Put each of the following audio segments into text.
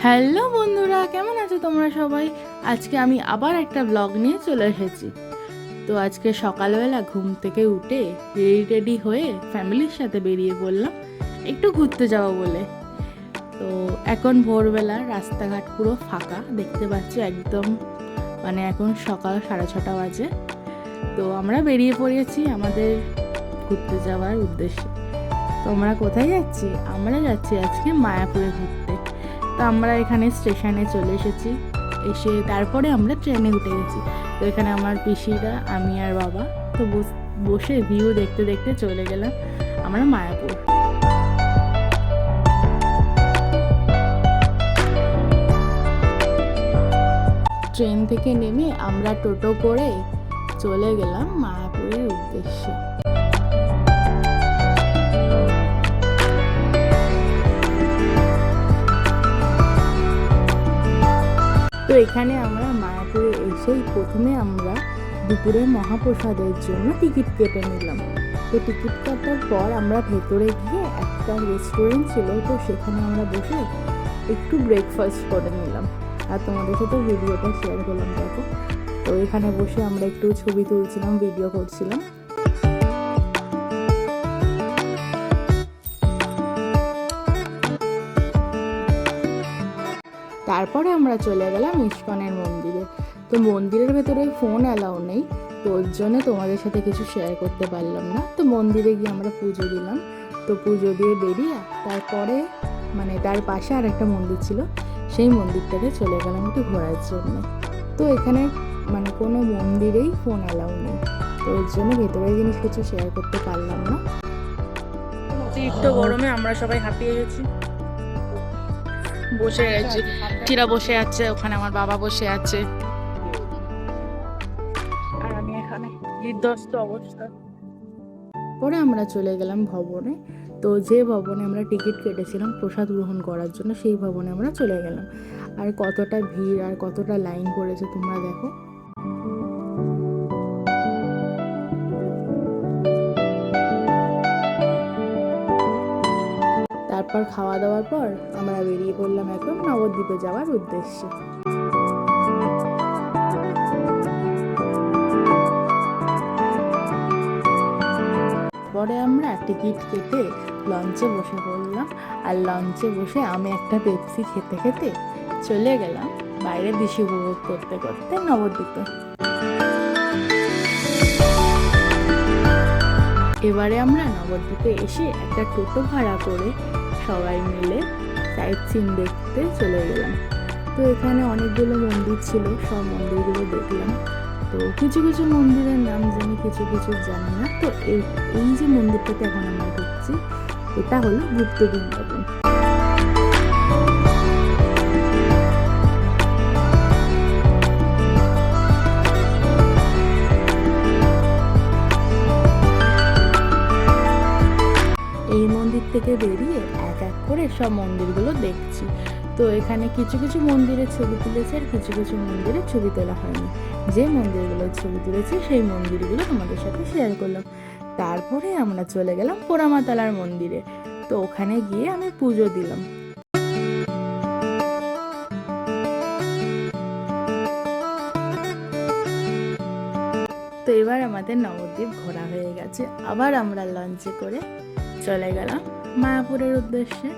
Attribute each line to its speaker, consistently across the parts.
Speaker 1: Hello বন্ধুরা, কেমন আছো তোমরা সবাই? আজকে আমি আবার একটা ব্লগ নিয়ে চলে এসেছি। তো আজকে সকালবেলা ঘুম থেকে উঠে রেডি হয়ে ফ্যামিলির সাথে বেরিয়ে পড়লাম একটু ঘুরতে যাবো বলে। তো এখন ভোরবেলা, রাস্তাঘাট পুরো ফাঁকা দেখতে পাচ্ছি একদম, মানে এখন সকাল 6:30 বাজে। তো আমরা বেরিয়ে পড়েছি আমাদের ঘুরতে যাওয়ার উদ্দেশ্যে। তো আমরা কোথায় যাচ্ছি? আমরা যাচ্ছি আজকে মায়াপুরে ঘুরতে। তো আমরা এখানে স্টেশনে চলে এসেছি, এসে তারপরে আমরা ট্রেনে উঠে গেছি। তো এখানে আমার পিসিরা, আমি আর বাবা তো বসে ভিউ দেখতে দেখতে চলে গেলাম আমরা মায়াপুর। ট্রেন থেকে নেমে আমরা টোটো করে চলে গেলাম মায়াপুরের উদ্দেশ্যে। তো এখানে আমরা মায়াপুরে এসেই প্রথমে আমরা দুপুরে মহাপ্রসাদের জন্য টিকিট কেটে নিলাম। তো টিকিট কাটার পর আমরা ভেতরে গিয়ে একটা রেস্টুরেন্ট ছিল, তো সেখানে আমরা বসে একটু ব্রেকফাস্ট করে নিলাম আর তোমাদের সাথে ভিডিওটা শেয়ার করলাম। দেখো, তো এখানে বসে আমরা একটু ছবি তুলছিলাম, ভিডিও করছিলাম। তারপরে আমরা চলে গেলাম ইস্কনের মন্দিরে। তো মন্দিরের ভেতরে ফোন অ্যালাউ নেই, তো ওর জন্য তোমাদের সাথে কিছু শেয়ার করতে পারলাম না। তো মন্দিরে গিয়ে আমরা পুজো দিলাম। তো পুজো দিয়ে বেরিয়ে তারপরে তার পাশে আর একটা মন্দির ছিল, সেই মন্দিরটাতে চলে গেলাম একটু ঘোরার জন্য। তো এখানে কোনো মন্দিরেই ফোন অ্যালাউ নেই, তো ওর জন্য ভেতরের জিনিস কিছু শেয়ার করতে পারলাম না। অতিরিক্ত গরমে আমরা সবাই হাঁপিয়ে গেছি, বসে গেছি। চিরা বসে আছে ওখানে, আমার বাবা বসে আছে আর আমি এখানে বিধ্বস্ত অবস্থা। পরে আমরা চলে গেলাম ভবনে। তো যে ভবনে আমরা টিকিট কেটেছিলাম প্রসাদ গ্রহণ করার জন্য, সেই ভবনে আমরা চলে গেলাম। আর কতটা ভিড় আর কতটা লাইন পড়েছে তোমরা দেখো। তারপর খাওয়া দাওয়ার পর আমরা বেরিয়ে পড়লাম এখন নবদ্বীপে যাওয়ার উদ্দেশ্যে। পরে আমরা টিকিট কেটে লঞ্চে বসে পড়লাম, আর লঞ্চে বসে আমি একটা পেপসি খেতে খেতে চলে গেলাম বাইরের দৃশ্য উপভোগ করতে করতে নবদ্বীপে। এবারে আমরা নবদ্বীপে এসে একটা টোটো ভাড়া করে সবাই মিলে সাইট সিন দেখতে চলে গেলাম। তো এখানে অনেকগুলো মন্দির ছিল, সব মন্দিরগুলো দেখলাম। তো কিছু কিছু মন্দিরের নাম জানি, কিছু কিছু জানি না। তো এই যে মন্দিরটাতে এখন আমরা ঢুকছি, এটা হলো গুপ্ত বৃন্দাবন। এই মন্দির থেকে বেরিয়ে এক এক করে সব মন্দিরগুলো দেখছি। তো এখানে কিছু কিছু মন্দিরের ছবি তুলেছে আর কিছু কিছু মন্দিরের ছবি তোলা হয়নি। যে মন্দিরগুলোর ছবি তুলেছে সেই মন্দিরগুলো তোমাদের সাথে শেয়ার করলাম। তারপরে আমরা চলে গেলাম পোড়ামাতলার মন্দিরে। তো ওখানে গিয়ে আমি পুজো দিলাম। তো এবার আমাদের নবদ্বীপ ঘোরা হয়ে গেছে, আবার আমরা লঞ্চে করে চলে গেলাম মায়াপুরের উদ্দেশ্যে।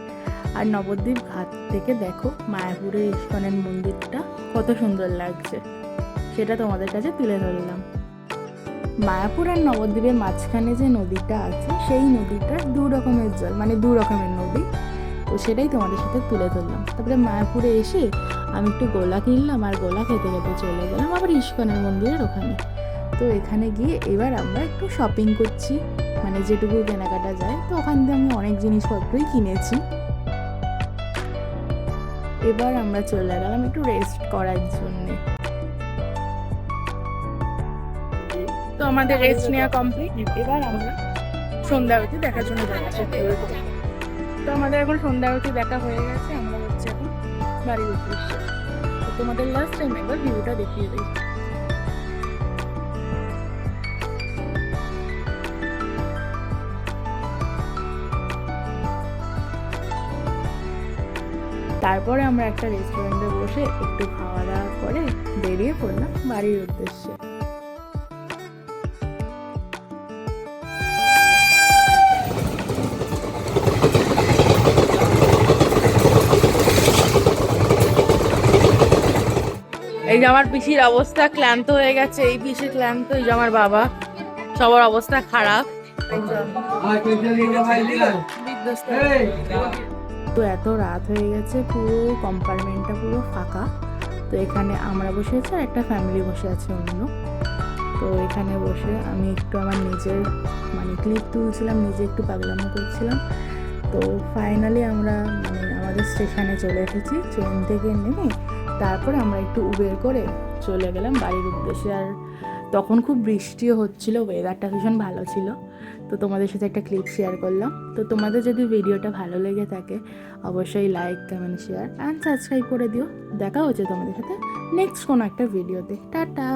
Speaker 1: আর নবদ্বীপ ঘাট থেকে দেখো মায়াপুরের ইস্কনের মন্দিরটা কত সুন্দর লাগছে, সেটা তোমাদের কাছে তুলে ধরলাম। মায়াপুর আর নবদ্বীপের মাঝখানে যে নদীটা আছে, সেই নদীটার দু রকমের জল, দু রকমের নদী। তো সেটাই তোমাদের সাথে তুলে ধরলাম। তারপরে মায়াপুরে এসে আমি একটু গোলা কিনলাম আর গোলা খেতে খেতে চলে গেলাম আবার ইস্কনের মন্দিরের ওখানে। তো এখানে গিয়ে এবার আমরা একটু শপিং করছি, যেটুকু কেনাকাটা যায়। তো ওখান থেকে আমি অনেক জিনিসপত্রই কিনেছি। এবার আমরা চলে গেলাম একটু রেস্ট করার জন্যে। তো আমাদের রেস্ট নেওয়া কমপ্লিট, এবার আমরা সন্ধ্যাবতী দেখার জন্য যাচ্ছি। তো আমাদের এখন সন্ধ্যাবতী দেখা হয়ে গেছে, আমরা হচ্ছে এখন বাড়ির উদ্দেশ্যে। তো তোমাদের লাস্ট টাইম একবার ভিউটা দেখিয়ে দিই। তারপরে আমরা একটা রেস্টুরেন্টে বসে একটু খাওয়া দাওয়া করে বেরিয়ে পড়লাম বাড়ির উদ্দেশ্যে। এই যে আমার পিসির অবস্থা, ক্লান্ত হয়ে গেছে, এই পিসি ক্লান্ত, এই যে আমার বাবা, সবার অবস্থা খারাপ। তো এত রাত হয়ে গেছে, পুরো কম্পার্টমেন্টটা পুরো ফাঁকা। তো এখানে আমরা বসে আছি আর একটা ফ্যামিলি বসে আছে অন্য। তো এখানে বসে আমি একটু আমার নিজের ক্লিপ তুলছিলাম, নিজে একটু পাগলামো করছিলাম। তো ফাইনালি আমরা আমাদের স্টেশনে চলে এসেছি। ট্রেন থেকে নেমে তারপরে আমরা একটু উবের করে চলে গেলাম বাড়ির উদ্দেশ্যে। আর তখন খুব বৃষ্টিও হচ্ছিল, ওয়েদারটা ভীষণ ভালো ছিল। তো তোমাদের সাথে একটা ক্লিপ শেয়ার করলাম। তো তোমাদের যদি ভিডিওটা ভালো লেগে থাকে অবশ্যই like, comment, share and subscribe করে দিও। দেখা হচ্ছে তোমাদের সাথে নেক্সট কোনো একটা ভিডিওতে। টাটা।